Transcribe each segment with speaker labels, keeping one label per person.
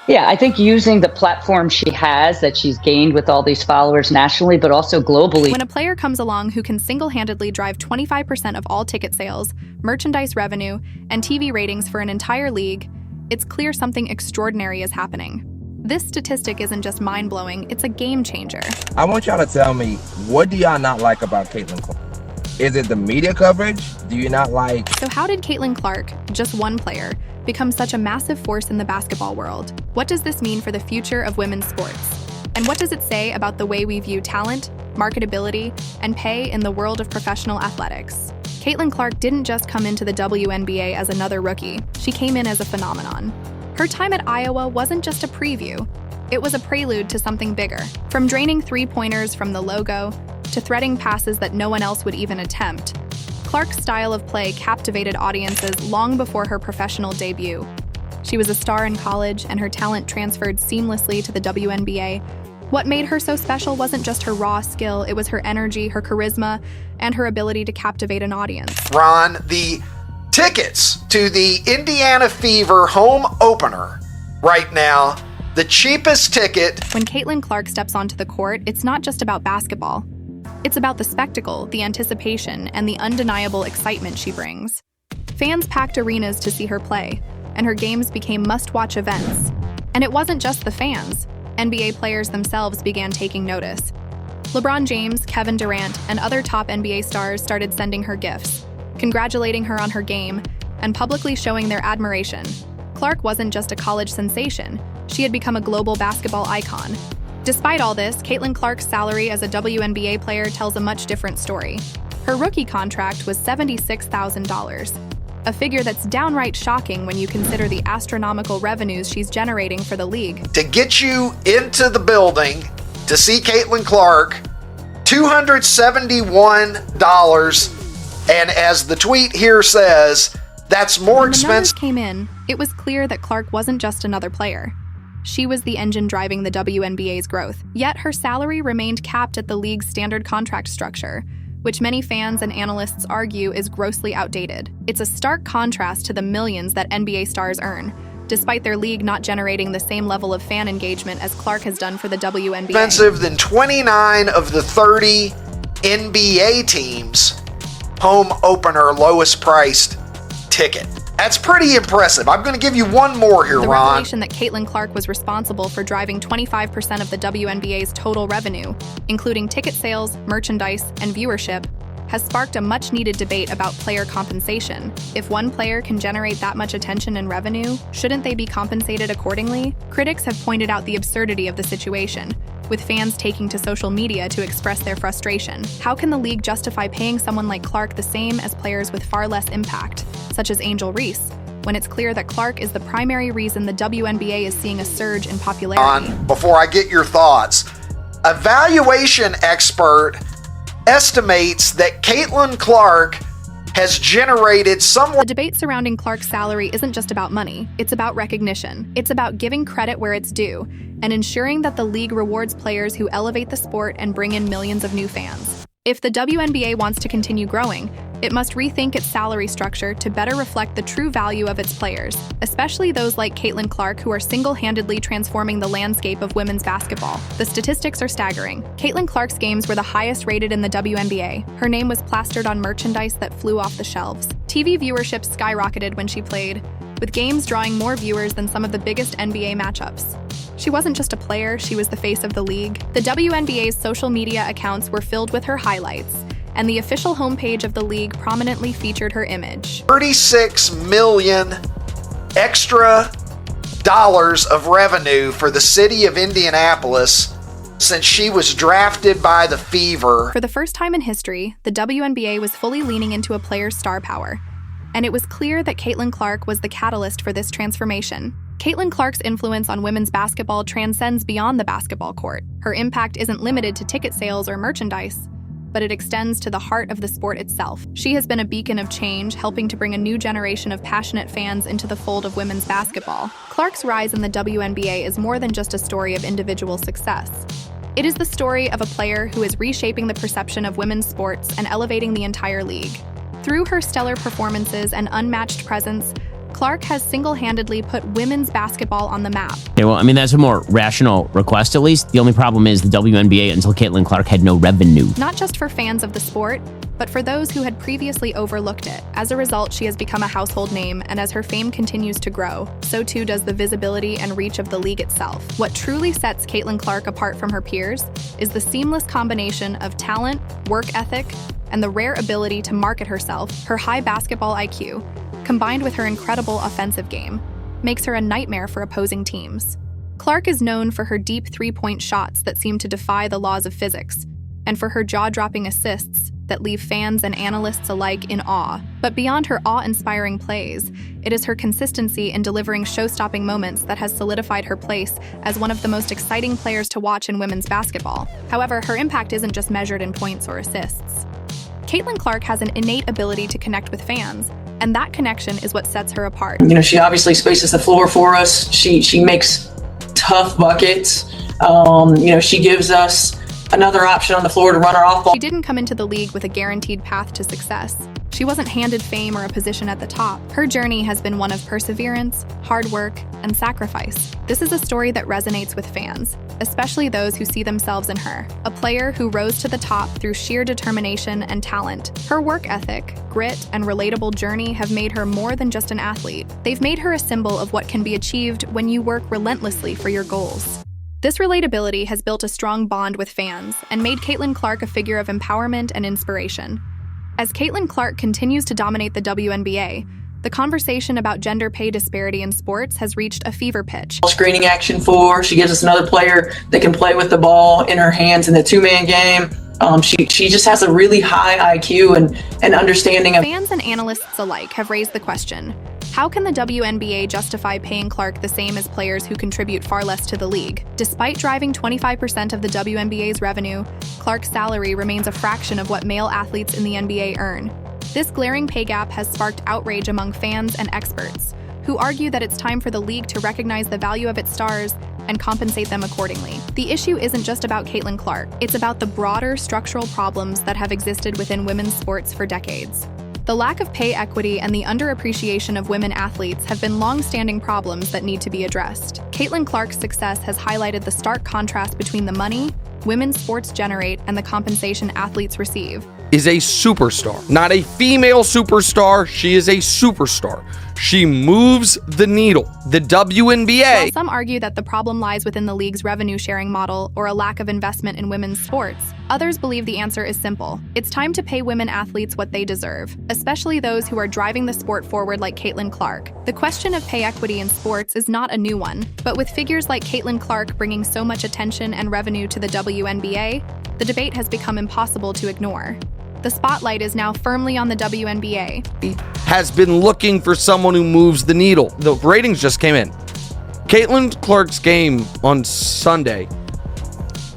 Speaker 1: Yeah, I think using the platform she has that she's gained with all these followers nationally, but also globally.
Speaker 2: When a player comes along who can single-handedly drive 25% of all ticket sales, merchandise revenue, and TV ratings for an entire league, it's clear something extraordinary is happening. This statistic isn't just mind-blowing, it's a game changer.
Speaker 3: I want y'all to tell me, what do y'all not like about Caitlyn Clark? Is it the media coverage? Do you not like...
Speaker 2: So how did Caitlyn Clark, just one player, become such a massive force in the basketball world? What does this mean for the future of women's sports? And what does it say about the way we view talent, marketability, and pay in the world of professional athletics? Caitlyn Clark didn't just come into the WNBA as another rookie, she came in as a phenomenon. Her time at Iowa wasn't just a preview, it was a prelude to something bigger. From draining three-pointers from the logo, to threading passes that no one else would even attempt, Clark's style of play captivated audiences long before her professional debut. She was a star in college, and her talent transferred seamlessly to the WNBA. What made her so special wasn't just her raw skill, it was her energy, her charisma, and her ability to captivate an audience.
Speaker 4: Ron, the tickets to the Indiana Fever home opener right now, the cheapest ticket.
Speaker 2: When Caitlyn Clark steps onto the court, it's not just about basketball. It's about the spectacle, the anticipation, and the undeniable excitement she brings. Fans packed arenas to see her play, and her games became must-watch events. And it wasn't just the fans. NBA players themselves began taking notice. LeBron James, Kevin Durant, and other top NBA stars started sending her gifts, congratulating her on her game, and publicly showing their admiration. Clark wasn't just a college sensation, she had become a global basketball icon. Despite all this, Caitlyn Clark's salary as a WNBA player tells a much different story. Her rookie contract was $76,000, a figure that's downright shocking when you consider the astronomical revenues she's generating for the league.
Speaker 4: To get you into the building to see Caitlyn Clark, $271, and as the tweet here says, that's more
Speaker 2: expensive. When the numbers
Speaker 4: expensive.
Speaker 2: came in, it was clear that Clark wasn't just another player. She was the engine driving the WNBA's growth, yet her salary remained capped at the league's standard contract structure, which many fans and analysts argue is grossly outdated. It's a stark contrast to the millions that NBA stars earn, despite their league not generating the same level of fan engagement as Clark has done for the WNBA.
Speaker 4: Expensive than 29 of the 30 NBA teams' home opener lowest priced ticket. That's pretty impressive. I'm going to give you one more here,
Speaker 2: The
Speaker 4: Ron.
Speaker 2: revelation that Caitlyn Clark was responsible for driving 25% of the WNBA's total revenue, including ticket sales, merchandise, and viewership, has sparked a much-needed debate about player compensation. If one player can generate that much attention and revenue, shouldn't they be compensated accordingly? Critics have pointed out the absurdity of the situation, with fans taking to social media to express their frustration. How can the league justify paying someone like Clark the same as players with far less impact, such as Reese, when it's clear that Clark is the primary reason the WNBA is seeing a surge in popularity?
Speaker 4: Before I get your thoughts, a valuation expert estimates that Caitlyn Clark has generated somewhere.
Speaker 2: The debate surrounding Clark's salary isn't just about money, it's about recognition. It's about giving credit where it's due, and ensuring that the league rewards players who elevate the sport and bring in millions of new fans. If the WNBA wants to continue growing, it must rethink its salary structure to better reflect the true value of its players, especially those like Caitlyn Clark who are single-handedly transforming the landscape of women's basketball. The statistics are staggering. Caitlyn Clark's games were the highest rated in the WNBA. Her name was plastered on merchandise that flew off the shelves. TV viewership skyrocketed when she played, with games drawing more viewers than some of the biggest NBA matchups. She wasn't just a player, she was the face of the league. The WNBA's social media accounts were filled with her highlights, and the official homepage of the league prominently featured her image.
Speaker 4: 36 million extra dollars of revenue for the city of Indianapolis since she was drafted by the Fever.
Speaker 2: For the first time in history, the WNBA was fully leaning into a player's star power, and it was clear that Caitlyn Clark was the catalyst for this transformation. Caitlyn Clark's influence on women's basketball transcends beyond the basketball court. Her impact isn't limited to ticket sales or merchandise, but it extends to the heart of the sport itself. She has been a beacon of change, helping to bring a new generation of passionate fans into the fold of women's basketball. Clark's rise in the WNBA is more than just a story of individual success. It is the story of a player who is reshaping the perception of women's sports and elevating the entire league. Through her stellar performances and unmatched presence, Clark has single-handedly put women's basketball on the map.
Speaker 5: Okay, well, I mean, that's a more rational request, at least. The only problem is the WNBA, until Caitlyn Clark, had no revenue.
Speaker 2: Not just for fans of the sport, but for those who had previously overlooked it. As a result, she has become a household name, and as her fame continues to grow, so too does the visibility and reach of the league itself. What truly sets Caitlyn Clark apart from her peers is the seamless combination of talent, work ethic, and the rare ability to market herself. Her high basketball IQ, combined with her incredible offensive game, makes her a nightmare for opposing teams. Clark is known for her deep three-point shots that seem to defy the laws of physics, and for her jaw-dropping assists that leave fans and analysts alike in awe. But beyond her awe-inspiring plays, it is her consistency in delivering show-stopping moments that has solidified her place as one of the most exciting players to watch in women's basketball. However, her impact isn't just measured in points or assists. Caitlyn Clark has an innate ability to connect with fans, and that connection is what sets her apart.
Speaker 6: You know, she obviously spaces the floor for us. She makes tough buckets. She gives us another option on the floor to run her off ball.
Speaker 2: She didn't come into the league with a guaranteed path to success. She wasn't handed fame or a position at the top. Her journey has been one of perseverance, hard work, and sacrifice. This is a story that resonates with fans, especially those who see themselves in her, a player who rose to the top through sheer determination and talent. Her work ethic, grit, and relatable journey have made her more than just an athlete. They've made her a symbol of what can be achieved when you work relentlessly for your goals. This relatability has built a strong bond with fans and made Caitlyn Clark a figure of empowerment and inspiration. As Caitlyn Clark continues to dominate the WNBA, the conversation about gender pay disparity in sports has reached a fever pitch.
Speaker 6: Screening action for her. She gives us another player that can play with the ball in her hands in the two-man game. She just has a really high IQ and understanding of...
Speaker 2: Fans and analysts alike have raised the question, how can the WNBA justify paying Clark the same as players who contribute far less to the league? Despite driving 25% of the WNBA's revenue, Clark's salary remains a fraction of what male athletes in the NBA earn. This glaring pay gap has sparked outrage among fans and experts, who argue that it's time for the league to recognize the value of its stars and compensate them accordingly. The issue isn't just about Caitlyn Clark, it's about the broader structural problems that have existed within women's sports for decades. The lack of pay equity and the underappreciation of women athletes have been long-standing problems that need to be addressed. Caitlyn Clark's success has highlighted the stark contrast between the money women's sports generate and the compensation athletes receive.
Speaker 7: Is a superstar, not a female superstar. She is a superstar. She moves the needle. The WNBA.
Speaker 2: While some argue that the problem lies within the league's revenue-sharing model or a lack of investment in women's sports, others believe the answer is simple. It's time to pay women athletes what they deserve, especially those who are driving the sport forward like Caitlyn Clark. The question of pay equity in sports is not a new one, but with figures like Caitlyn Clark bringing so much attention and revenue to the WNBA, the debate has become impossible to ignore. The spotlight is now firmly on the WNBA.
Speaker 7: Has been looking for someone who moves the needle. The ratings just came in. Caitlyn Clark's game on Sunday.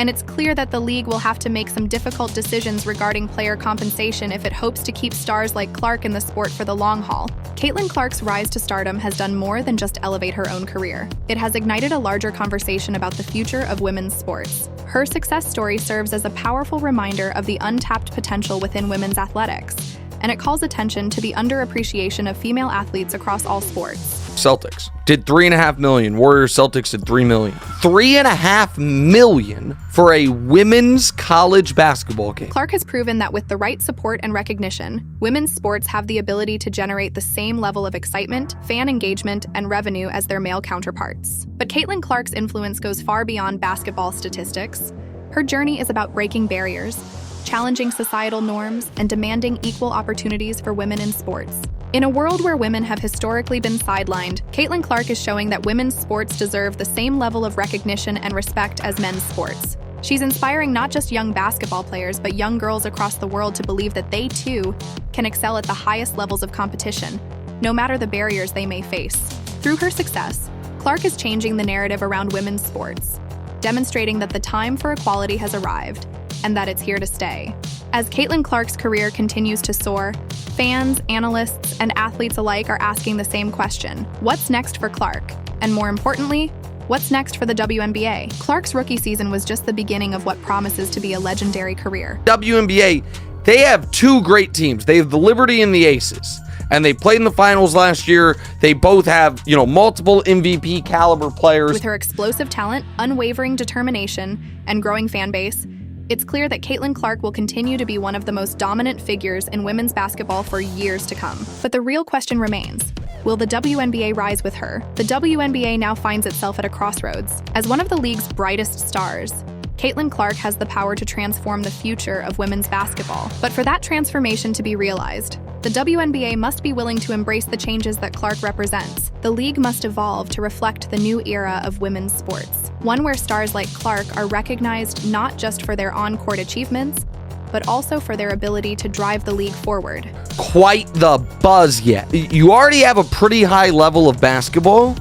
Speaker 2: And it's clear that the league will have to make some difficult decisions regarding player compensation if it hopes to keep stars like Clark in the sport for the long haul. Caitlyn Clark's rise to stardom has done more than just elevate her own career. It has ignited a larger conversation about the future of women's sports. Her success story serves as a powerful reminder of the untapped potential within women's athletics, and it calls attention to the underappreciation of female athletes across all sports.
Speaker 7: Celtics did $3.5 million. Warriors Celtics did $3 million. $3.5 million for a women's college basketball game.
Speaker 2: Clark has proven that with the right support and recognition, women's sports have the ability to generate the same level of excitement, fan engagement, and revenue as their male counterparts. But Caitlyn Clark's influence goes far beyond basketball statistics. Her journey is about breaking barriers, challenging societal norms, and demanding equal opportunities for women in sports. In a world where women have historically been sidelined, Caitlyn Clark is showing that women's sports deserve the same level of recognition and respect as men's sports. She's inspiring not just young basketball players, but young girls across the world to believe that they, too, can excel at the highest levels of competition, no matter the barriers they may face. Through her success, Clark is changing the narrative around women's sports, demonstrating that the time for equality has arrived, and that it's here to stay. As Caitlyn Clark's career continues to soar, fans, analysts, and athletes alike are asking the same question: what's next for Clark? And more importantly, what's next for the WNBA? Clark's rookie season was just the beginning of what promises to be a legendary career.
Speaker 7: WNBA, they have two great teams. They have the Liberty and the Aces. and they played in the finals last year. They both have, multiple MVP caliber players.
Speaker 2: With her explosive talent, unwavering determination, and growing fan base, it's clear that Caitlyn Clark will continue to be one of the most dominant figures in women's basketball for years to come. But the real question remains, will the WNBA rise with her? The WNBA now finds itself at a crossroads. As one of the league's brightest stars, Caitlyn Clark has the power to transform the future of women's basketball. But for that transformation to be realized, the WNBA must be willing to embrace the changes that Clark represents. The league must evolve to reflect the new era of women's sports, one where stars like Clark are recognized not just for their on-court achievements, but also for their ability to drive the league forward.
Speaker 7: Quite the buzz yet. You already have a pretty high level of basketball,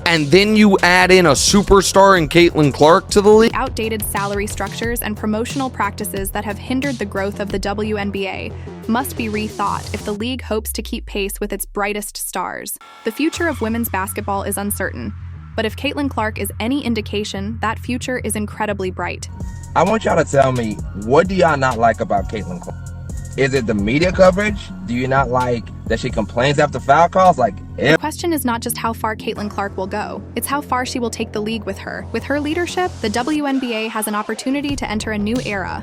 Speaker 7: and then you add in a superstar in Caitlyn Clark to the league.
Speaker 2: Outdated salary structures and promotional practices that have hindered the growth of the WNBA must be rethought if the league hopes to keep pace with its brightest stars. The future of women's basketball is uncertain, but if Caitlyn Clark is any indication, that future is incredibly bright.
Speaker 3: I want y'all to tell me, what do y'all not like about Caitlyn Clark? Is it the media coverage? Do you not like that she complains after foul calls?
Speaker 2: The question is not just how far Caitlyn Clark will go, it's how far she will take the league with her. With her leadership, the WNBA has an opportunity to enter a new era,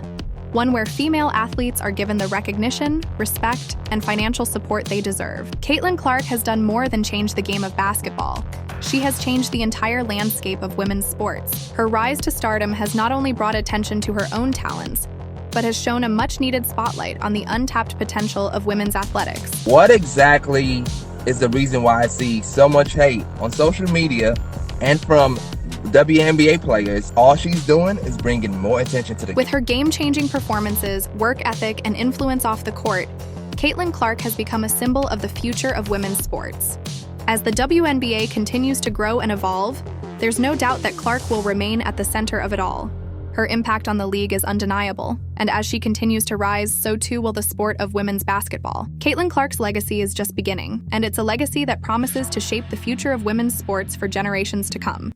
Speaker 2: one where female athletes are given the recognition, respect, and financial support they deserve. Caitlyn Clark has done more than change the game of basketball. She has changed the entire landscape of women's sports. Her rise to stardom has not only brought attention to her own talents, but has shown a much-needed spotlight on the untapped potential of women's athletics.
Speaker 3: What exactly is the reason why I see so much hate on social media and from WNBA players? All she's doing is bringing more attention to the game.
Speaker 2: With her game-changing performances, work ethic, and influence off the court, Caitlyn Clark has become a symbol of the future of women's sports. As the WNBA continues to grow and evolve, there's no doubt that Clark will remain at the center of it all. Her impact on the league is undeniable, and as she continues to rise, so too will the sport of women's basketball. Caitlyn Clark's legacy is just beginning, and it's a legacy that promises to shape the future of women's sports for generations to come.